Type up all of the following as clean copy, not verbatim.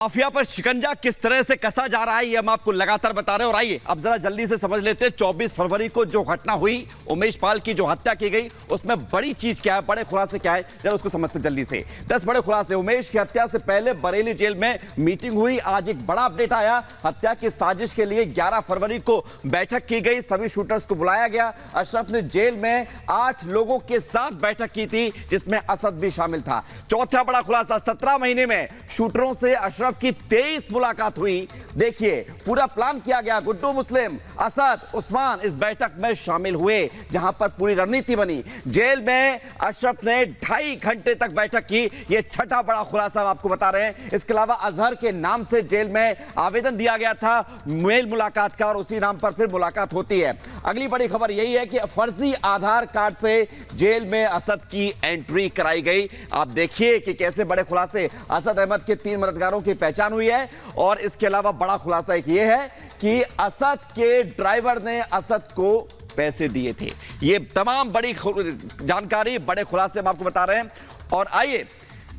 Mafia पर शिकंजा किस तरह से कसा जा रहा है ये हम आपको लगातार बता रहे हैं। और आइए अब जरा जल्दी से समझ लेते हैं 24 फरवरी को जो घटना हुई, उमेश पाल की जो हत्या की गई, उसमें बड़ी चीज क्या है, बड़े खुलासे क्या है, जरा उसको समझते हैं जल्दी से। 10 बड़े खुलासे। उमेश की हत्या से पहले बरेली जेल में मीटिंग हुई। आज एक बड़ा अपडेट आया, हत्या की साजिश के लिए 11 फरवरी को बैठक की गई, सभी शूटर्स को बुलाया गया। अशरफ ने जेल में 8 लोगों के साथ बैठक की थी, जिसमें असद भी शामिल था। चौथा बड़ा खुलासा, 17 महीने में शूटरों से अशरफ की 23 मुलाकात हुई। देखिए पूरा प्लान किया गया। गुड्डू मुस्लिम, असद, उस्मान इस बैठक में शामिल हुए, जहां पर पूरी रणनीति बनी। जेल में अशरफ ने 2.5 घंटे तक बैठक की। यह छठा बड़ा खुलासा हम आपको बता रहे हैं। इसके अलावा अजहर के नाम से जेल में आवेदन दिया गया था मेल मुलाकात का, और उसी नाम पर फिर मुलाकात होती है। अगली बड़ी खबर यही है कि फर्जी आधार कार्ड से जेल में असद की एंट्री कराई गई। आप देखिए कि कैसे बड़े खुलासे। असद अहमद के 3 मददगारों की पहचान हुई है, और इसके अलावा बड़ा खुलासा एक ये है कि असद के ड्राइवर ने असद को पैसे दिए थे। ये तमाम बड़ी जानकारी, बड़े खुलासे हम आपको बता रहे हैं। और आइए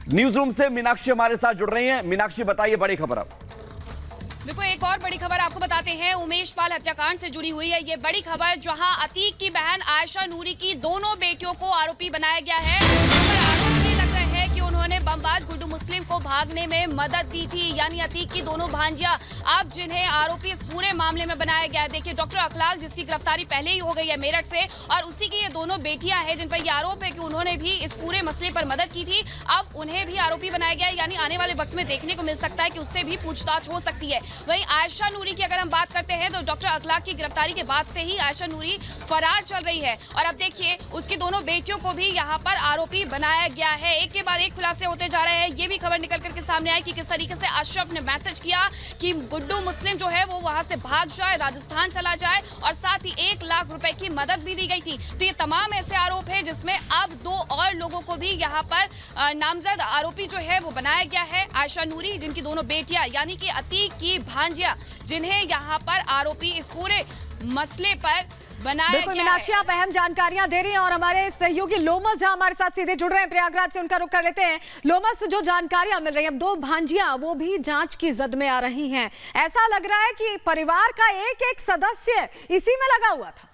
न्यूज रूम से मीनाक्षी हमारे साथ जुड़ रही हैं। मीनाक्षी बताइए बड़ी खबर अब। देखो एक और बड़ी खबर आपको बताते हैं, उमेश पाल हत्याकांड से जुड़ी हुई है ये बड़ी खबर, जहां अतीक की बहन आयशा नूरी की दोनों बेटियों को आरोपी बनाया गया है। आरोप ये लग रहा है कि उन्होंने बमबाज गुड्डू मुस्लिम को भागने में मदद दी थी, यानी अतीक की दोनों भांजियां अब जिन्हें आरोपी इस पूरे मामले में बनाया गया है। देखिए डॉक्टर अखलाक, जिसकी गिरफ्तारी पहले ही हो गई है मेरठ से, और उसी की ये दोनों बेटियां हैं जिन पर यह आरोप है कि उन्होंने भी इस पूरे मसले पर मदद की थी। अब उन्हें भी आरोपी बनाया गया है, यानी आने वाले वक्त में देखने को मिल सकता है कि उससे भी पूछताछ हो सकती है। वहीं आयशा नूरी की अगर हम बात करते हैं तो डॉक्टर अखलाक की गिरफ्तारी के बाद से ही आयशा नूरी फरार चल रही है, और अब देखिए उसकी दोनों बेटियों को भी यहाँ पर आरोपी बनाया गया है। एक के बाद एक खुलासे होते जा रहे हैं। ये भी खबर निकल करके सामने आई कि किस तरीके से अशरफ ने मैसेज किया कि गुड्डू मुस्लिम जो है वो वहां से भाग जाए, राजस्थान चला जाए, और साथ ही 1 लाख रुपए की मदद भी दी गई थी। तो ये तमाम ऐसे आरोप है जिसमें अब 2 और लोगों को भी यहाँ पर नामजद आरोपी जो है वो बनाया गया है। आयशा नूरी, जिनकी दोनों बेटियां यानी कि अतीक की भांजिया, जिन्हें यहाँ पर आरोपी इस पूरे मसले पर बनाया बिल्कुल मीनाक्षी, आप अहम जानकारियां दे रही हैं, और हमारे सहयोगी लोमस हमारे साथ सीधे जुड़ रहे हैं प्रयागराज से, उनका रुख कर लेते हैं। लोमस, जो जानकारियां मिल रही हैं, अब 2 भांजियां वो भी जांच की जद में आ रही हैं। ऐसा लग रहा है कि परिवार का एक एक सदस्य इसी में लगा हुआ था।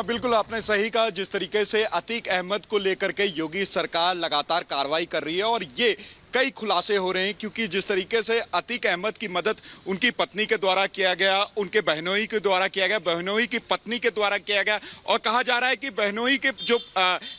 बिल्कुल आपने सही कहा। जिस तरीके से अतीक अहमद को लेकर के योगी सरकार लगातार कार्रवाई कर रही है, और ये कई खुलासे हो रहे हैं, क्योंकि जिस तरीके से अतीक अहमद की मदद उनकी पत्नी के द्वारा किया गया, उनके बहनोई के द्वारा किया गया, बहनोई की पत्नी के द्वारा किया गया, और कहा जा रहा है कि बहनोई के जो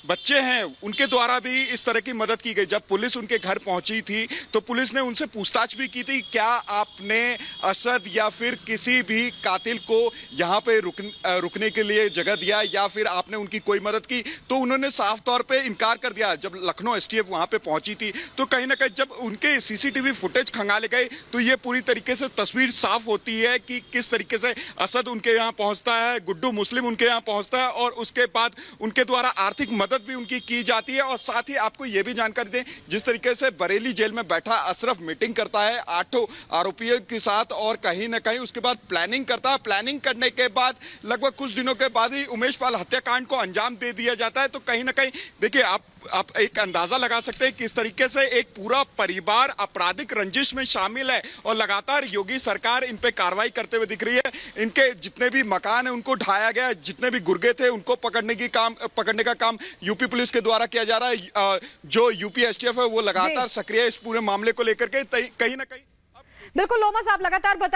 बच्चे हैं उनके द्वारा भी इस तरह की मदद की गई। जब पुलिस उनके घर पहुंची थी तो पुलिस ने उनसे पूछताछ भी की थी, क्या आपने असद या फिर किसी भी कातिल को यहाँ पे रुकने के लिए जगह दिया, या फिर आपने उनकी कोई मदद की? तो उन्होंने साफ तौर पर इनकार कर दिया। जब लखनऊ STF वहाँ पे पहुंची थी तो कहीं ना जब उनके CCTV फुटेज खंगाले गए तो ये पूरी तरीके से तस्वीर साफ होती है कि किस तरीके से असद उनके यहाँ पहुंचता है, गुड्डू मुस्लिम उनके यहाँ पहुंचता है, और उसके बाद उनके द्वारा आर्थिक मदद भी उनकी की जाती है। और साथ ही आपको ये भी जानकारी दें, जिस तरीके से बरेली जेल में बैठा अशरफ मीटिंग करता है 8 आरोपियों के साथ, और कहीं ना कहीं उसके बाद प्लानिंग करता है। प्लानिंग करने के बाद लगभग कुछ दिनों के बाद ही उमेश पाल हत्याकांड को अंजाम दे दिया जाता है। तो कहीं ना कहीं देखिए आप एक अंदाजा लगा सकते हैं किस तरीके से एक पूरा परिवार आपराधिक रंजिश में शामिल है, और लगातार योगी सरकार इन पे कार्रवाई करते हुए दिख रही है। इनके जितने भी मकान हैं उनको ढाया गया, जितने भी गुर्गे थे उनको पकड़ने का काम यूपी पुलिस के द्वारा किया जा रहा है। जो यूपी STF है वो लगातार सक्रिय है इस पूरे मामले को लेकर के। कहीं ना कहीं बिल्कुल लोमस, आप लगातार बता